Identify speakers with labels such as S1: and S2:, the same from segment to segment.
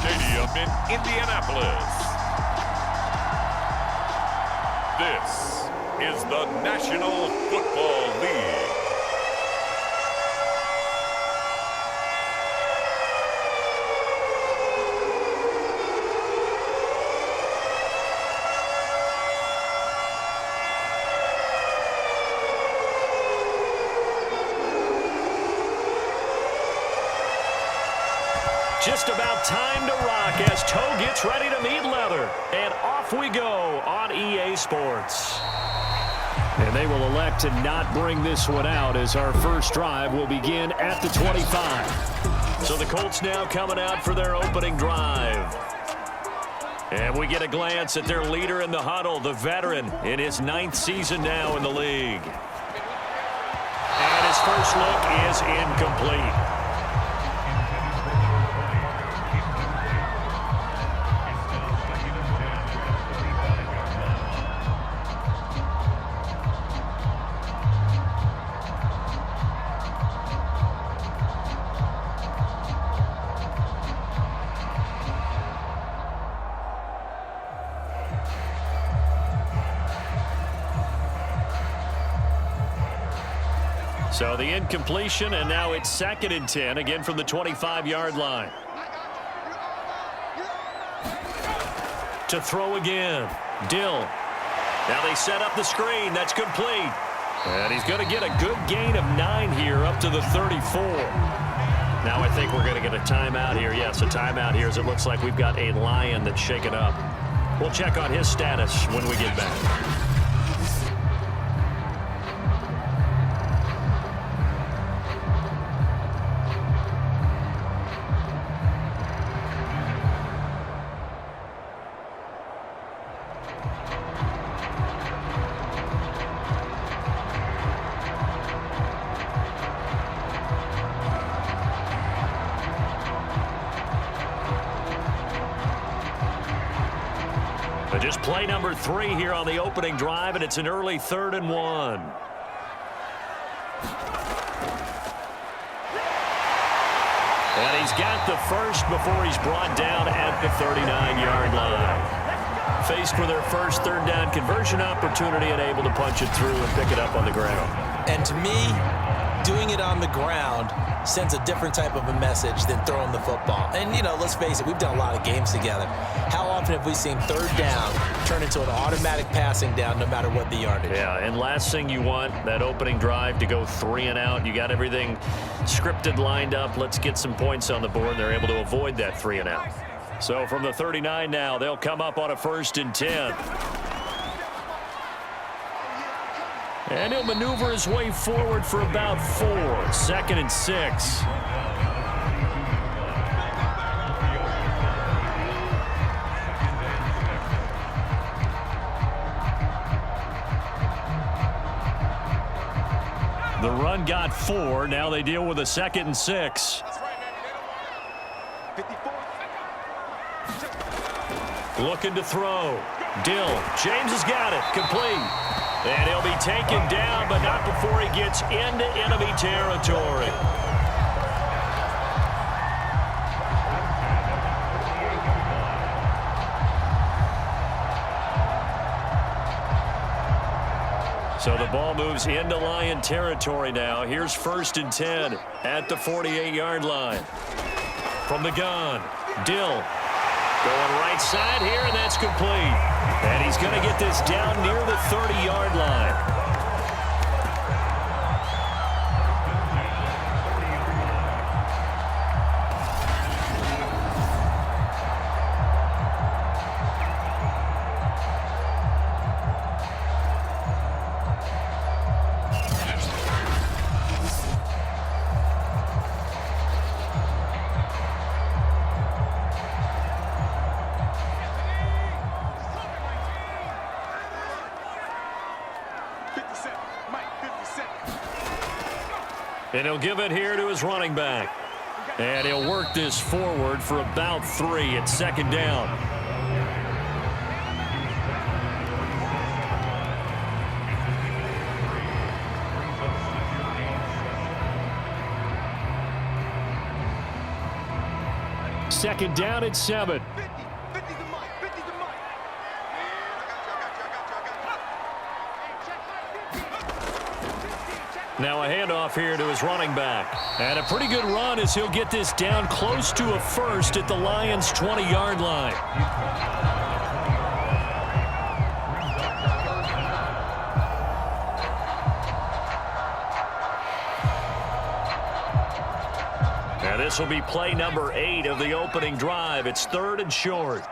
S1: Stadium in Indianapolis. This is the National Football League.
S2: Just about time to rock as toe gets ready to meet leather. And off we go on EA Sports. And they will elect to not bring this one out as our first drive will begin at the 25. So the Colts now coming out for their opening drive. And we get a glance at their leader in the huddle, the veteran in his 9th season now in the league. And his first look is incomplete. So the incompletion, and now it's 2nd and 10, again from the 25-yard line. To throw again, Dill. Now they set up the screen. That's complete. And he's going to get a good gain of 9 here up to the 34. Now I think we're going to get a timeout here. Yes, a timeout here as it looks like we've got a Lion that's shaken up. We'll check on his status when we get back. Just play number 3 here on the opening drive, and it's an early 3rd and 1. And he's got the first before he's brought down at the 39-yard line. Faced with their first 3rd down conversion opportunity and able to punch it through and pick it up on the ground.
S3: And to me, doing it on the ground sends a different type of a message than throwing the football. And, you know, let's face it, we've done a lot of games together. How often have we seen 3rd down turn into an automatic passing down no matter what the yardage?
S2: Yeah, and last thing you want, that opening drive to go 3 and out. You got everything scripted, lined up. Let's get some points on the board. They're able to avoid that 3 and out. So from the 39 now, they'll come up on a 1st and 10. And he'll maneuver his way forward for about 4. 2nd and 6. The run got 4. Now they deal with a 2nd and 6. Looking to throw. Dill. James has got it. Complete. And he'll be taken down, but not before he gets into enemy territory. So the ball moves into Lion territory now. Here's 1st and 10 at the 48-yard line. From the gun, Dill. Going right side here, and that's complete. And he's going to get this down near the 30-yard line. And he'll give it here to his running back. And he'll work this forward for about 3 at 2nd down. second down and 7. Now a handoff here to his running back. And a pretty good run as he'll get this down close to a first at the Lions' 20-yard line. And this will be play number 8 of the opening drive. It's 3rd and short.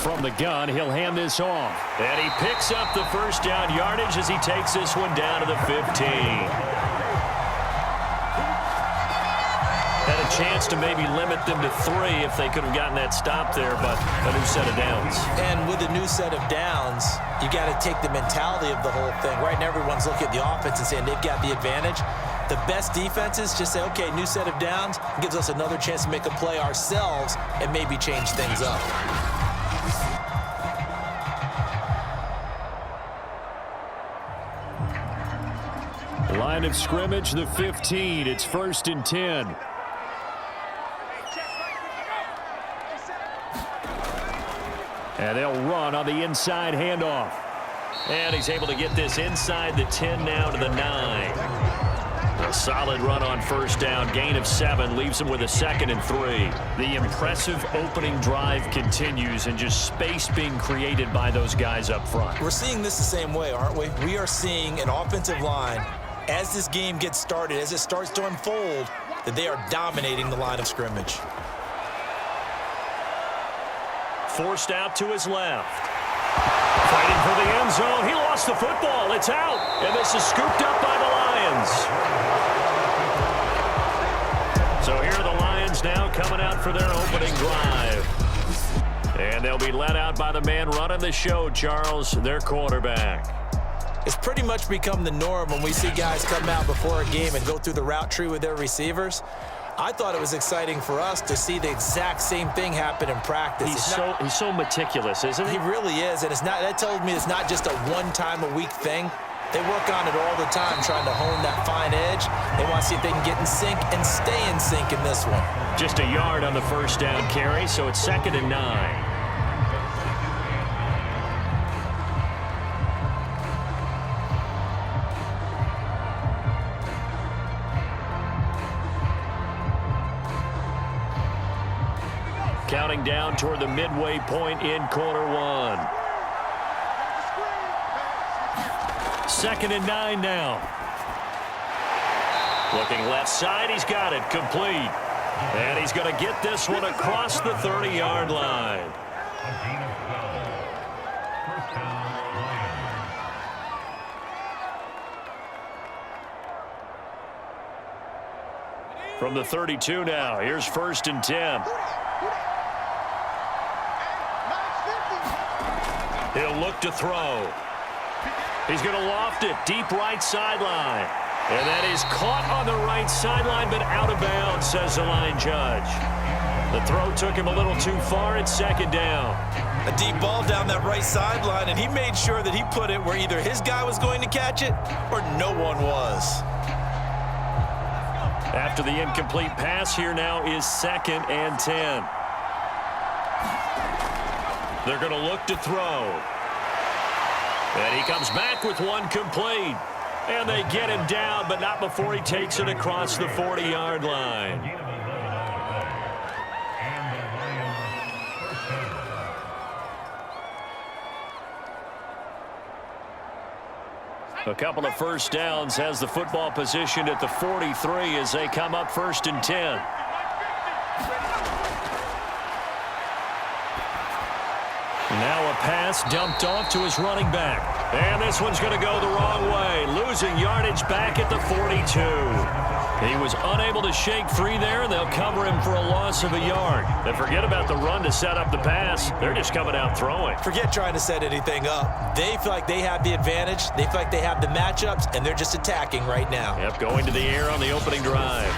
S2: From the gun, he'll hand this off. And he picks up the first down yardage as he takes this one down to the 15. Had a chance to maybe limit them to 3 if they could have gotten that stop there, but a new set of downs.
S3: And with a new set of downs, you got to take the mentality of the whole thing. Right now, everyone's looking at the offense and saying they've got the advantage. The best defenses just say, okay, new set of downs, gives us another chance to make a play ourselves and maybe change things up.
S2: Line of scrimmage, the 15. It's 1st and 10. And they'll run on the inside handoff. And he's able to get this inside the 10 now to the 9. A solid run on first down. Gain of 7 leaves him with a 2nd and 3. The impressive opening drive continues and just space being created by those guys up front.
S3: We're seeing this the same way, aren't we? We are seeing an offensive line, as this game gets started, as it starts to unfold, that they are dominating the line of scrimmage.
S2: Forced out to his left. Fighting for the end zone. He lost the football. It's out. And this is scooped up by the Lions. So here are the Lions now coming out for their opening drive. And they'll be led out by the man running the show, Charles, their quarterback.
S3: It's pretty much become the norm when we see guys come out before a game and go through the route tree with their receivers. I thought it was exciting for us to see the exact same thing happen in practice.
S2: He's so meticulous, isn't he?
S3: He really is, and that tells me it's not just a one-time-a-week thing. They work on it all the time, trying to hone that fine edge. They want to see if they can get in sync and stay in sync in this one.
S2: Just a yard on the first down carry, so it's 2nd and 9. Counting down toward the midway point in quarter 1. 2nd and 9 now. Looking left side, he's got it, complete. And he's going to get this one across the 30-yard line. From the 32 now, here's 1st and 10. He'll look to throw. He's going to loft it deep right sideline. And that is caught on the right sideline, but out of bounds, says the line judge. The throw took him a little too far. It's 2nd down.
S3: A deep ball down that right sideline, and he made sure that he put it where either his guy was going to catch it or no one was.
S2: After the incomplete pass, here now is 2nd and 10. They're going to look to throw. And he comes back with one complete. And they get him down, but not before he takes it across the 40-yard line. A couple of first downs has the football positioned at the 43 as they come up 1st and 10. Now a pass dumped off to his running back. And this one's going to go the wrong way. Losing yardage back at the 42. He was unable to shake free there, and they'll cover him for a loss of a yard. And forget about the run to set up the pass. They're just coming out throwing.
S3: Forget trying to set anything up. They feel like they have the advantage. They feel like they have the matchups, and they're just attacking right now.
S2: Yep, going to the air on the opening drive.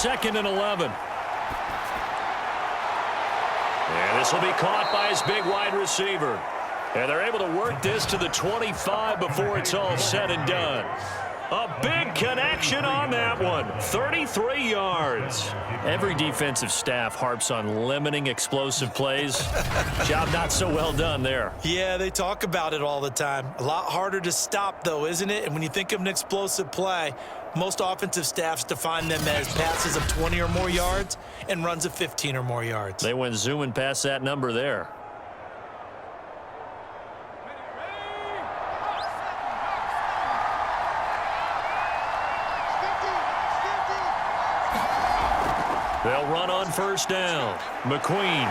S2: 2nd and 11. And this will be caught by his big wide receiver. And they're able to work this to the 25 before it's all said and done. A big connection on that one. 33 yards. Every defensive staff harps on limiting explosive plays. Job not so well done there.
S3: Yeah, they talk about it all the time. A lot harder to stop, though, isn't it? And when you think of an explosive play, most offensive staffs define them as passes of 20 or more yards and runs of 15 or more yards.
S2: They went zooming past that number there. They'll run on 1st down. McQueen.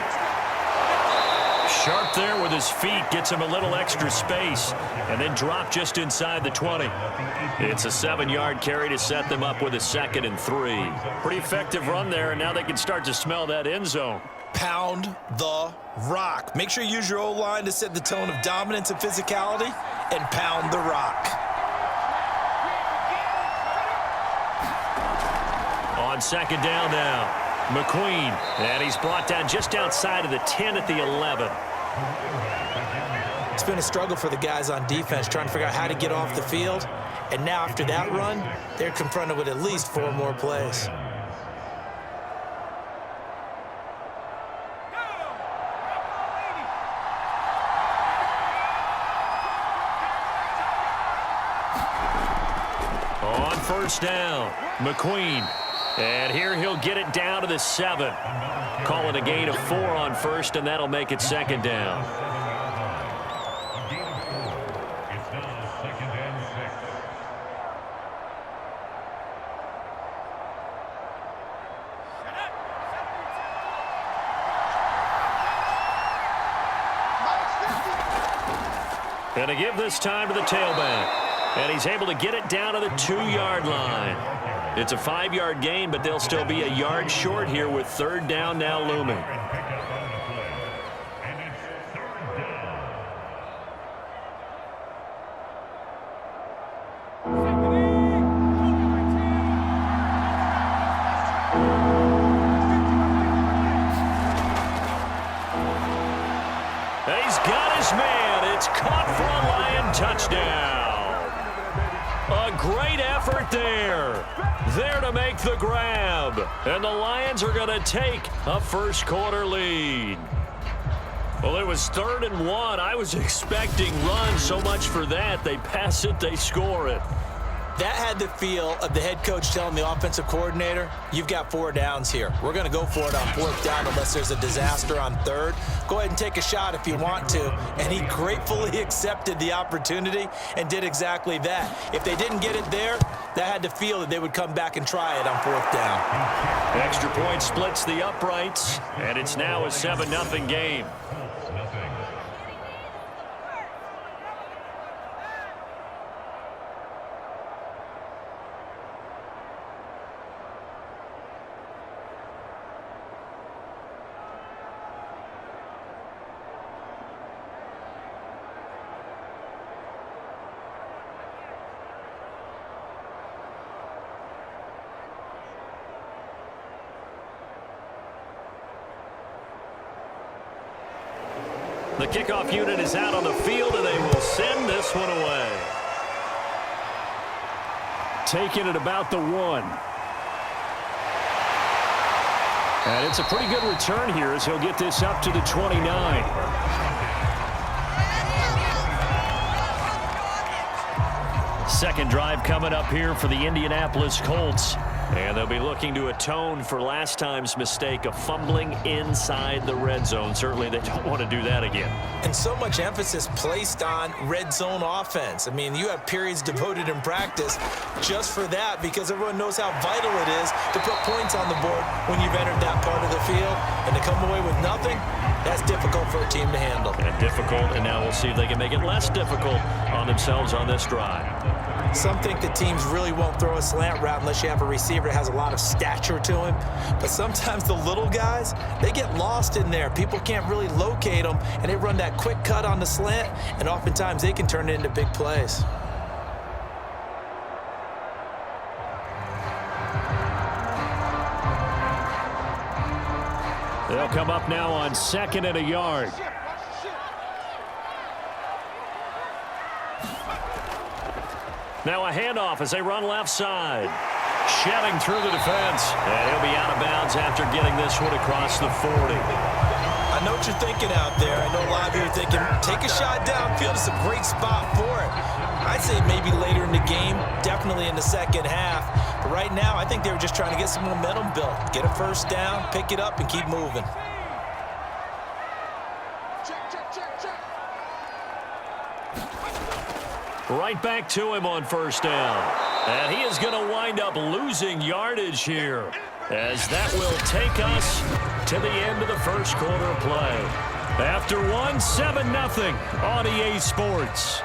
S2: Sharp there with his feet. Gets him a little extra space. And then drop just inside the 20. It's a 7-yard carry to set them up with a 2nd and 3. Pretty effective run there, and now they can start to smell that end zone.
S3: Pound the rock. Make sure you use your O-line to set the tone of dominance and physicality, and pound the rock.
S2: On 2nd down now. McQueen, and he's brought down just outside of the 10 at the 11.
S3: It's been a struggle for the guys on defense trying to figure out how to get off the field. And now after that run, they're confronted with at least 4 more plays.
S2: On 1st down, McQueen. And here he'll get it down to the 7. Call it a gain of 4 on 1st, and that'll make it 2nd down. And a give this time to the tailback. And he's able to get it down to the 2-yard line. It's a 5-yard gain, but they'll still be a yard short here with 3rd down now looming. And he's got his man. It's caught for a Lion touchdown. A great effort there. There to make the grab. And the Lions are going to take a first-quarter lead. Well, it was 3rd and 1. I was expecting runs. So much for that. They pass it, they score it.
S3: That had the feel of the head coach telling the offensive coordinator, you've got 4 downs here. We're going to go for it on 4th down unless there's a disaster on 3rd. Go ahead and take a shot if you want to. And he gratefully accepted the opportunity and did exactly that. If they didn't get it there, that had the feel that they would come back and try it on 4th down.
S2: Extra point splits the uprights, and it's now a 7-0 game. The kickoff unit is out on the field, and they will send this one away. Taking it about the 1. And it's a pretty good return here as he'll get this up to the 29. Second drive coming up here for the Indianapolis Colts. And they'll be looking to atone for last time's mistake of fumbling inside the red zone. Certainly they don't want to do that again.
S3: And so much emphasis placed on red zone offense. I mean, you have periods devoted in practice just for that because everyone knows how vital it is to put points on the board when you've entered that part of the field. And to come away with nothing, that's difficult for a team to handle.
S2: And difficult, and now we'll see if they can make it less difficult on themselves on this drive.
S3: Some think the teams really won't throw a slant route unless you have a receiver that has a lot of stature to him. But sometimes the little guys, they get lost in there. People can't really locate them, and they run that quick cut on the slant, and oftentimes they can turn it into big plays.
S2: They'll come up now on 2nd and a yard. Now a handoff as they run left side. Shedding through the defense. And he'll be out of bounds after getting this one across the 40.
S3: I know what you're thinking out there. I know a lot of you are thinking, take a shot downfield. It's a great spot for it. I'd say maybe later in the game, definitely in the second half. But right now, I think they were just trying to get some momentum built. Get a first down, pick it up, and keep moving.
S2: Right back to him on first down. And he is going to wind up losing yardage here, as that will take us to the end of the first quarter of play. After one, 7-0 on EA Sports.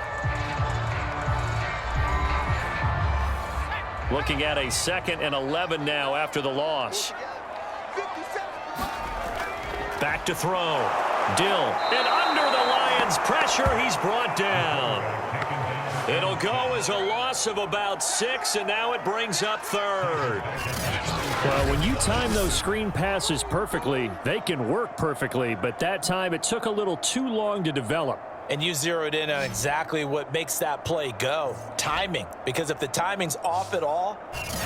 S2: Looking at a 2nd and 11 now after the loss. Back to throw. Dill. And under the Lions' pressure, he's brought down. It'll go as a loss of about 6, and now it brings up 3rd. Well, when you time those screen passes perfectly, they can work perfectly, but that time it took a little too long to develop.
S3: And you zeroed in on exactly what makes that play go. Timing. Because if the timing's off at all,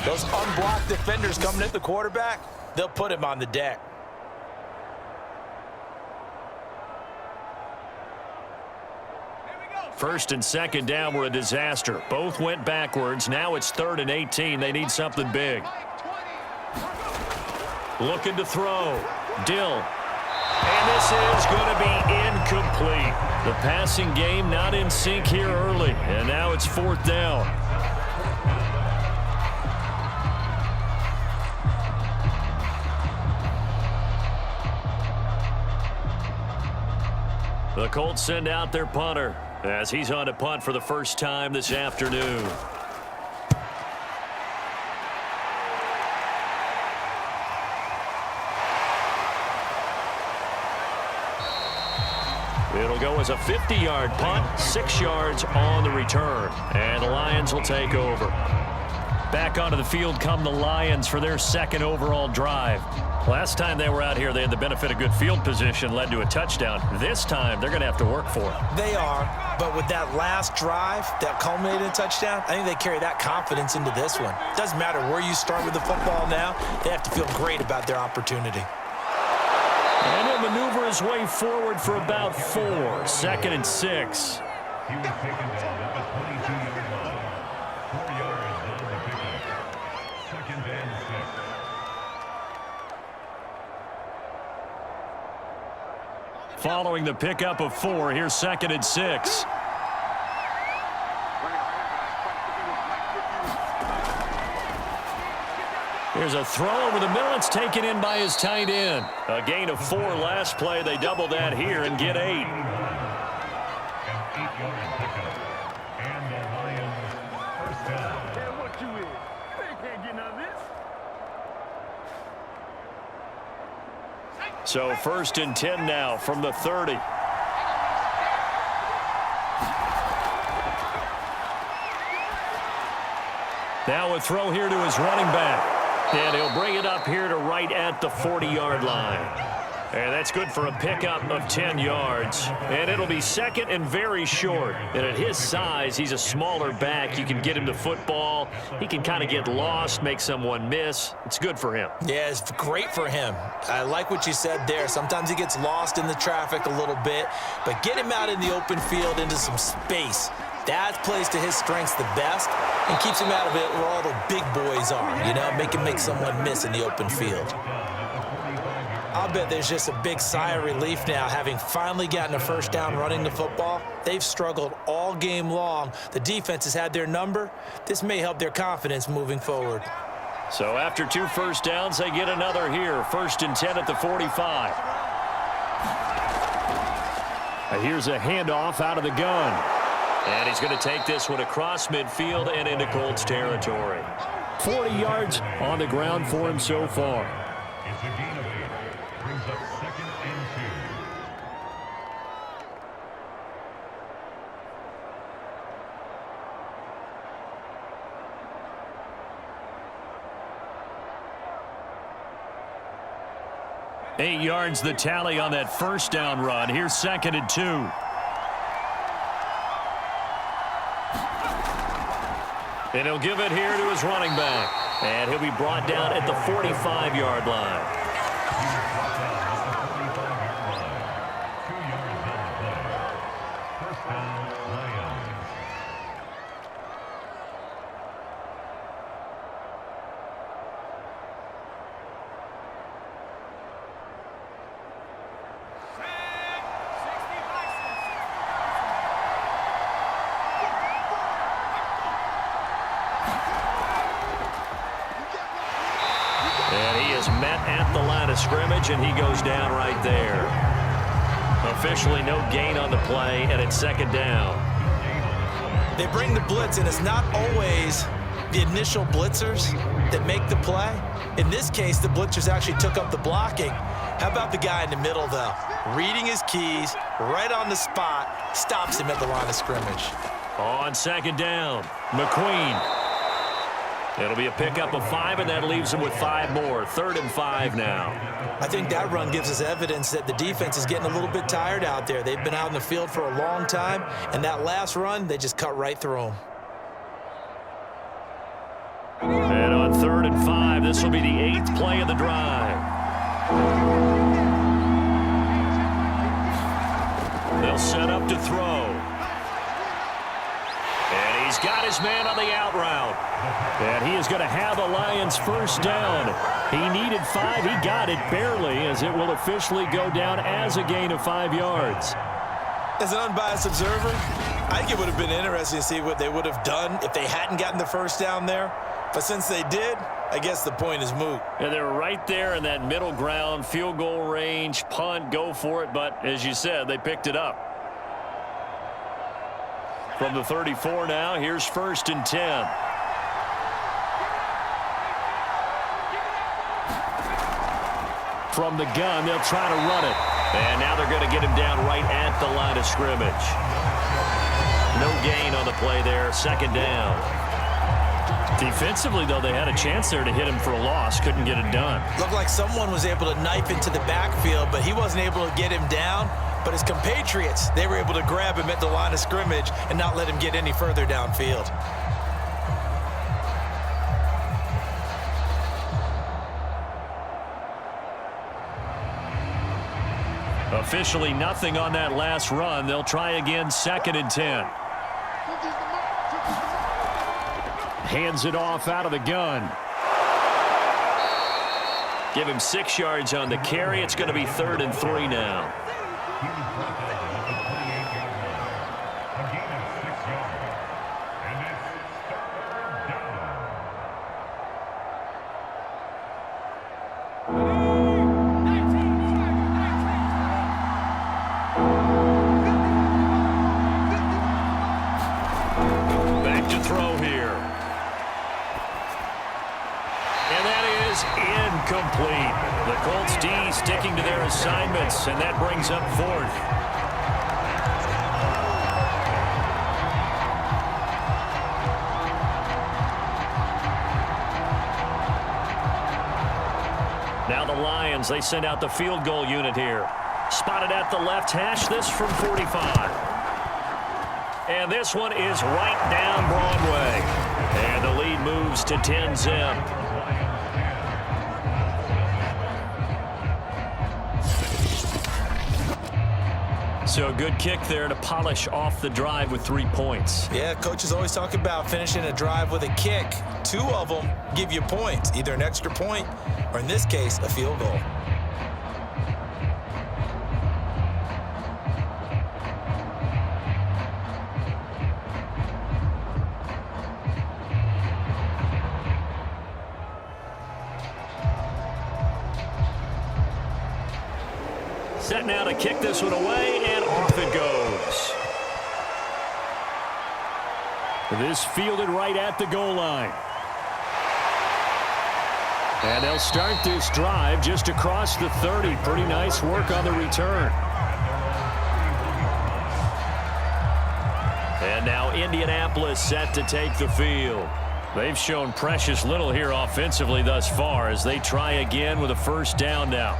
S3: those unblocked defenders coming at the quarterback, they'll put him on the deck.
S2: First and second down were a disaster. Both went backwards. Now it's 3rd and 18. They need something big. Looking to throw. Dill. And this is going to be incomplete. The passing game not in sync here early. And now it's 4th down. The Colts send out their punter as he's on to punt for the first time this afternoon. It'll go as a 50-yard punt, 6 yards on the return. And the Lions will take over. Back onto the field come the Lions for their 2nd overall drive. Last time they were out here, they had the benefit of good field position, led to a touchdown. This time, they're going to have to work for it.
S3: They are, but with that last drive that culminated in a touchdown, I think they carry that confidence into this one. Doesn't matter where you start with the football now, they have to feel great about their opportunity.
S2: And he'll maneuver his way forward for about 4. 2nd and 6.
S4: He was taken down at the 22-yard line. 4 yards on the pickup. 2nd and 6.
S2: Following the pickup of 4, here's 2nd and 6. Here's a throw over the middle. It's taken in by his tight end. A gain of 4 last play. They double that here and get 8.
S4: An 8-yard pickup. And the Lions first down.
S5: What you is? They can't get none of this.
S2: So 1st and 10 now from the 30. Now a throw here to his running back. And he'll bring it up here to right at the 40-yard line. And that's good for a pickup of 10 yards. And it'll be 2nd and very short. And at his size, he's a smaller back. You can get him to football. He can kind of get lost, make someone miss. It's good for him.
S3: Yeah, it's great for him. I like what you said there. Sometimes he gets lost in the traffic a little bit. But get him out in the open field into some space. That plays to his strengths the best and keeps him out of it where all the big boys are, you know, make someone miss in the open field. I'll bet there's just a big sigh of relief now, having finally gotten a first down running the football. They've struggled all game long. The defense has had their number. This may help their confidence moving forward.
S2: So after 2 first downs, they get another here. 1st and 10 at the 45. And here's a handoff out of the gun. And he's going to take this one across midfield and into Colts territory. 40 yards on the ground for him so far.
S4: It's a gain of 8. Brings up 2nd and 2.
S2: 8 yards the tally on that first down run. Here's 2nd and 2. And he'll give it here to his running back. And he'll be brought down at the 45-yard line. Met at the line of scrimmage, and he goes down right there. Officially no gain on the play, and it's 2nd down.
S3: They bring the blitz, and it's not always the initial blitzers that make the play. In this case, the blitzers actually took up the blocking. How about the guy in the middle, though? Reading his keys, right on the spot, stops him at the line of scrimmage.
S2: On 2nd down, McQueen. It'll be a pickup of 5, and that leaves him with 5 more. 3rd and 5 now.
S3: I think that run gives us evidence that the defense is getting a little bit tired out there. They've been out in the field for a long time, and that last run, they just cut right through them.
S2: And on 3rd and 5, this will be the 8th play of the drive. They'll set up to throw. And he's got his man on the out route. And he is going to have the Lions first down. He needed 5. He got it barely, as it will officially go down as a gain of 5 yards.
S3: As an unbiased observer, I think it would have been interesting to see what they would have done if they hadn't gotten the first down there. But since they did, I guess the point is moot.
S2: And they're right there in that middle ground, field goal range, punt, go for it. But as you said, they picked it up. From the 34 now, here's 1st and 10. From the gun, they'll try to run it. And now they're going to get him down right at the line of scrimmage. No gain on the play there, 2nd down. Defensively, though, they had a chance there to hit him for a loss. Couldn't get it done.
S3: Looked like someone was able to knife into the backfield, but he wasn't able to get him down. But his compatriots, they were able to grab him at the line of scrimmage and not let him get any further downfield.
S2: Officially nothing on that last run. They'll try again, 2nd and 10. Hands it off out of the gun. Give him 6 yards on the carry. It's going to be 3rd and 3 now. Back to throw here. And that is incomplete. The Colts D sticking to their assignments, and that brings up 4th. Now the Lions, they send out the field goal unit here. Spotted at the left hash, this from 45. And this one is right down Broadway. And the lead moves to 10-zip. So a good kick there to polish off the drive with 3 points.
S3: Yeah, coaches always talk about finishing a drive with a kick. 2 of them give you points, either an extra point or, in this case, a field goal.
S2: Set now to kick this one away, and off it goes. This fielded right at the goal line. And they'll start this drive just across the 30. Pretty nice work on the return. And now Indianapolis set to take the field. They've shown precious little here offensively thus far as they try again with a first down now.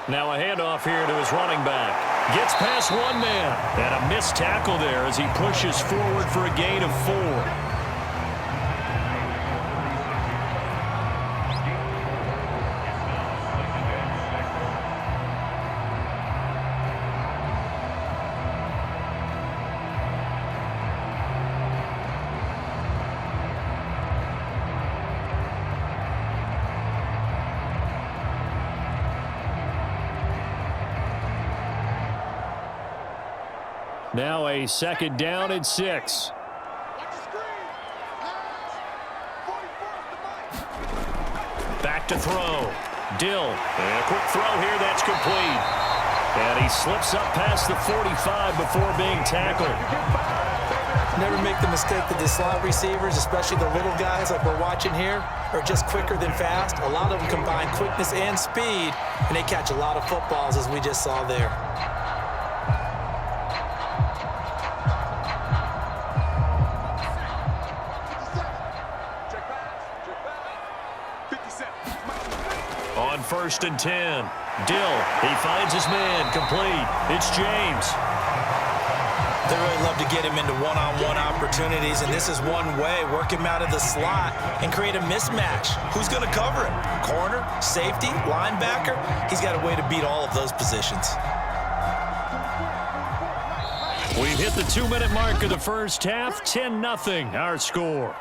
S2: Now a handoff here to his running back. Gets past one man. And a missed tackle there as he pushes forward for a gain of 4. Now a second down and 6. Back to throw. Dill. And a quick throw here that's complete. And he slips up past the 45 before being tackled.
S3: Never make the mistake that the slot receivers, especially the little guys like we're watching here, are just quicker than fast. A lot of them combine quickness and speed, and they catch a lot of footballs as we just saw there.
S2: On 1st and 10. Dill, he finds his man, complete. It's James.
S3: They really love to get him into one-on-one opportunities, and this is one way, work him out of the slot and create a mismatch. Who's going to cover him? Corner, safety, linebacker? He's got a way to beat all of those positions.
S2: We've hit the 2-minute mark of the first half. 10-0 our score.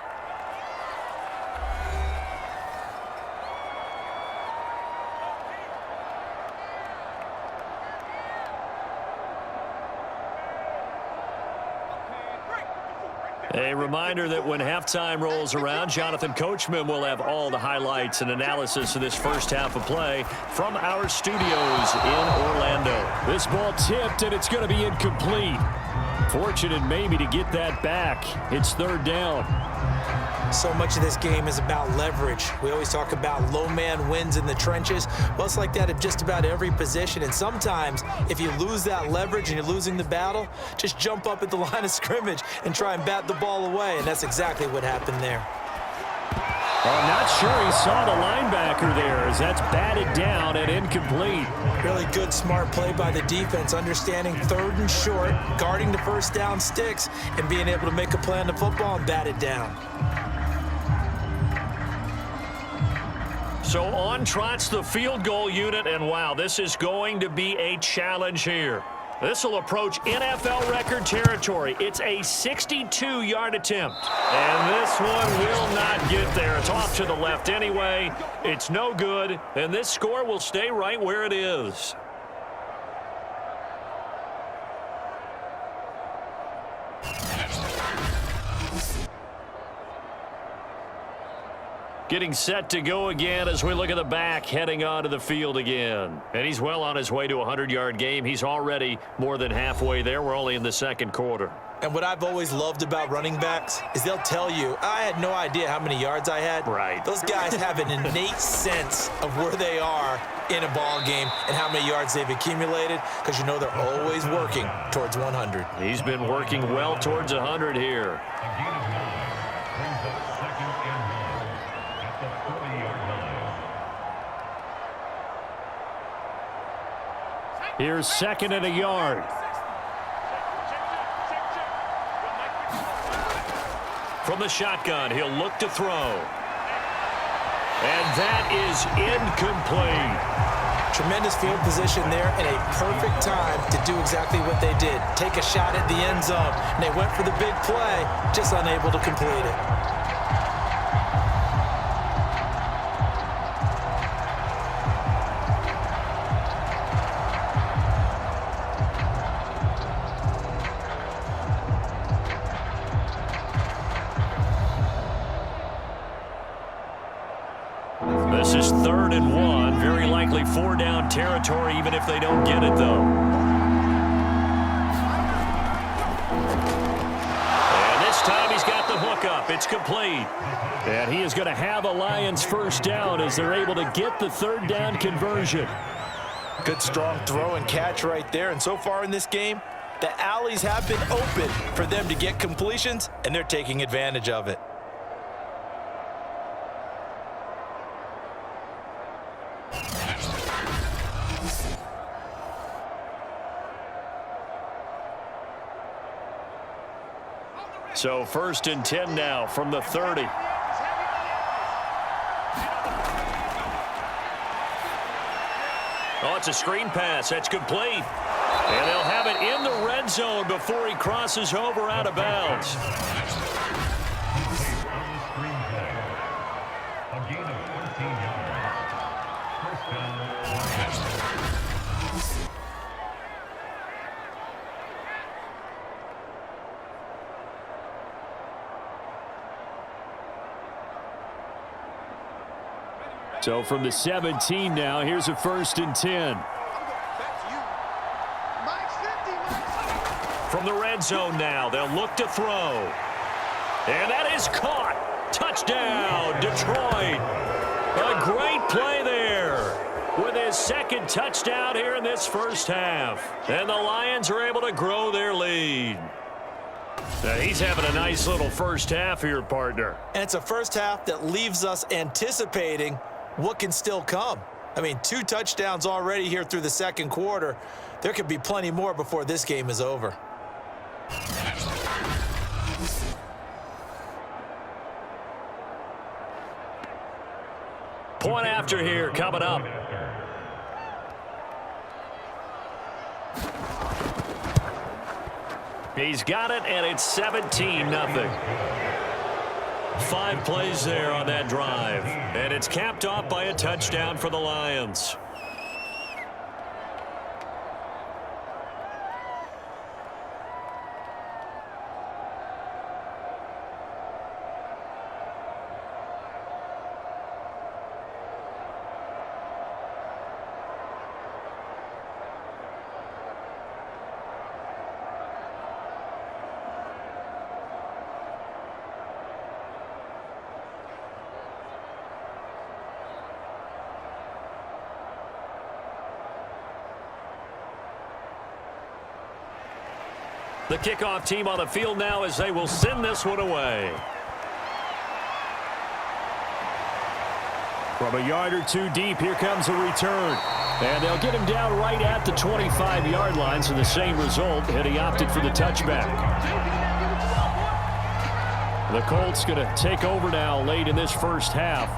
S2: A reminder that when halftime rolls around, Jonathan Coachman will have all the highlights and analysis of this first half of play from our studios in Orlando. This ball tipped, and it's going to be incomplete. Fortunate maybe to get that back. It's 3rd down.
S3: So much of this game is about leverage. We always talk about low man wins in the trenches. Well, it's like that at just about every position. And sometimes, if you lose that leverage and you're losing the battle, just jump up at the line of scrimmage and try and bat the ball away. And that's exactly what happened there.
S2: I'm not sure he saw the linebacker there as that's batted down and incomplete.
S3: Really good, smart play by the defense, understanding 3rd and short, guarding the first down sticks, and being able to make a play on the football and bat it down.
S2: So on trots the field goal unit, and wow, this is going to be a challenge here. This will approach NFL record territory. It's a 62-yard attempt, and this one will not get there. It's off to the left anyway. It's no good, and this score will stay right where it is. Getting set to go again as we look at the back heading onto the field again. And he's well on his way to a 100-yard game. He's already more than halfway there. We're only in the 2nd quarter.
S3: And what I've always loved about running backs is they'll tell you, I had no idea how many yards I had.
S2: Right.
S3: Those guys have an innate sense of where they are in a ball game and how many yards they've accumulated, because you know they're always working towards 100.
S2: He's been working well towards 100 here. Here's 2nd and a yard. From the shotgun, he'll look to throw. And that is incomplete.
S3: Tremendous field position there and a perfect time to do exactly what they did. Take a shot at the end zone. And they went for the big play, just unable to complete it.
S2: This is 3rd and 1. Very likely 4-down territory, even if they don't get it, though. And this time he's got the hook up. It's complete. And he is going to have a Lions 1st down as they're able to get the 3rd down conversion.
S3: Good strong throw and catch right there. And so far in this game, the alleys have been open for them to get completions, and they're taking advantage of it.
S2: So 1st and 10 now from the 30. Oh, it's a screen pass. That's complete. And they'll have it in the red zone before he crosses over out of bounds.
S4: On the screen play. A gain of 14 yards. First down, Lions.
S2: So from the 17 now, here's a 1st and 10. From the red zone now, they'll look to throw. And that is caught. Touchdown, Detroit. A great play there with his 2nd touchdown here in this first half. And the Lions are able to grow their lead. Now, he's having a nice little first half here, partner.
S3: And it's a first half that leaves us anticipating what can still come. I mean, 2 touchdowns already here through the 2nd quarter. There could be plenty more before this game is over.
S2: Point after here coming up. He's got it, and it's 17-0. 5 plays there on that drive. And it's capped off by a touchdown for the Lions. The kickoff team on the field now as they will send this one away. From a yard or 2 deep, here comes a return. And they'll get him down right at the 25-yard line, so the same result, and he opted for the touchback. The Colts going to take over now late in this first half.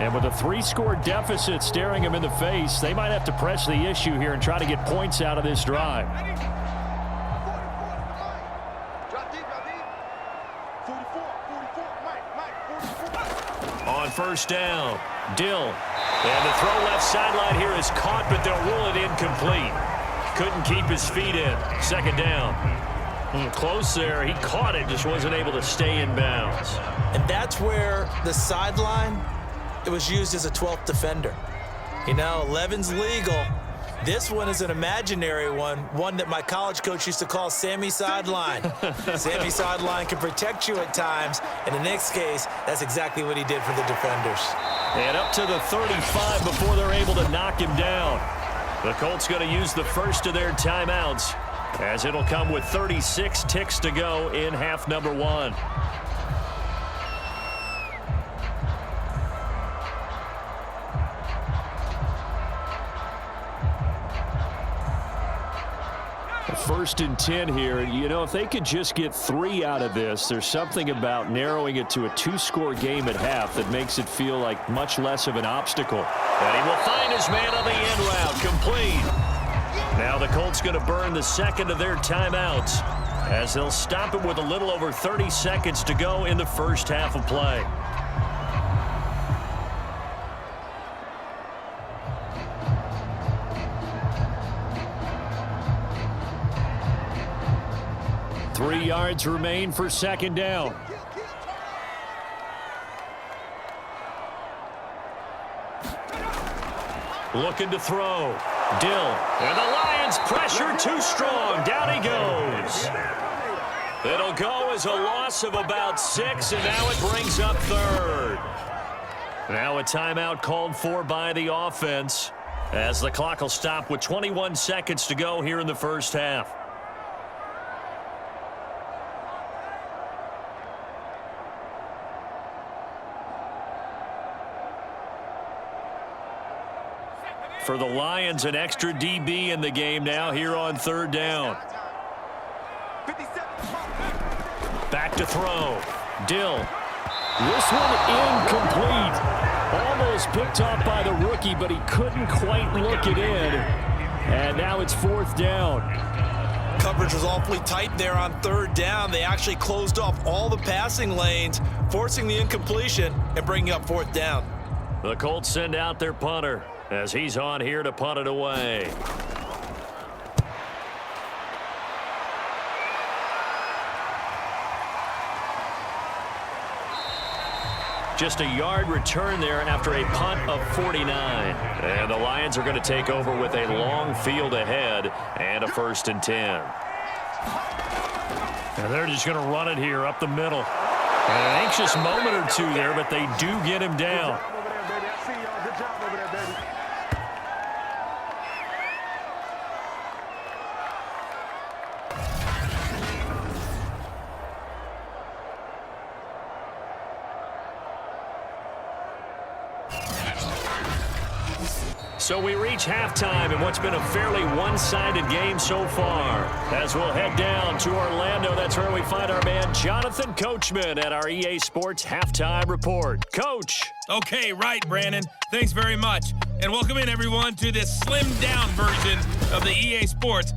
S2: And with a 3-score deficit staring him in the face, they might have to press the issue here and try to get points out of this drive. On first down, Dill. And the throw left sideline here is caught, but they'll rule it incomplete. Couldn't keep his feet in. 2nd down. Close there. He caught it, just wasn't able to stay in bounds.
S3: And that's where the sideline, it was used as a 12th defender. You know, 11's legal. This one is an imaginary one that my college coach used to call Sammy Sideline. Sammy Sideline can protect you at times. In the next case, that's exactly what he did for the defenders.
S2: And up to the 35 before they're able to knock him down. The Colts going to use the first of their timeouts, as it'll come with 36 ticks to go in half number 1. First and 10 here. You know, if they could just get 3 out of this, there's something about narrowing it to a 2-score game at half that makes it feel like much less of an obstacle. And he will find his man on the end route, complete. Now the Colts going to burn the 2nd of their timeouts, as they'll stop it with a little over 30 seconds to go in the first half of play. Three yards remain for 2nd down. Looking to throw. Dill. And the Lions pressure too strong. Down he goes. It'll go as a loss of about 6, and now it brings up 3rd. Now a timeout called for by the offense, as the clock will stop with 21 seconds to go here in the first half. For the Lions, an extra DB in the game now here on 3rd down. Back to throw. Dill. This one incomplete. Almost picked off by the rookie, but he couldn't quite look it in. And now it's 4th down.
S3: Coverage was awfully tight there on 3rd down. They actually closed off all the passing lanes, forcing the incompletion and bringing up 4th down.
S2: The Colts send out their punter as he's on here to punt it away. Just a yard return there after a punt of 49. And the Lions are going to take over with a long field ahead and a 1st and 10. And they're just going to run it here up the middle. And an anxious moment or two there, but they do get him down.
S5: Over there, baby. I see y'all. Good job over there, baby.
S2: So we reach halftime in what's been a fairly one-sided game so far. As we'll head down to Orlando, that's where we find our man Jonathan Coachman at our EA Sports Halftime Report. Coach.
S6: Okay, right, Brandon. Thanks very much. And welcome in, everyone, to this slimmed-down version of the EA Sports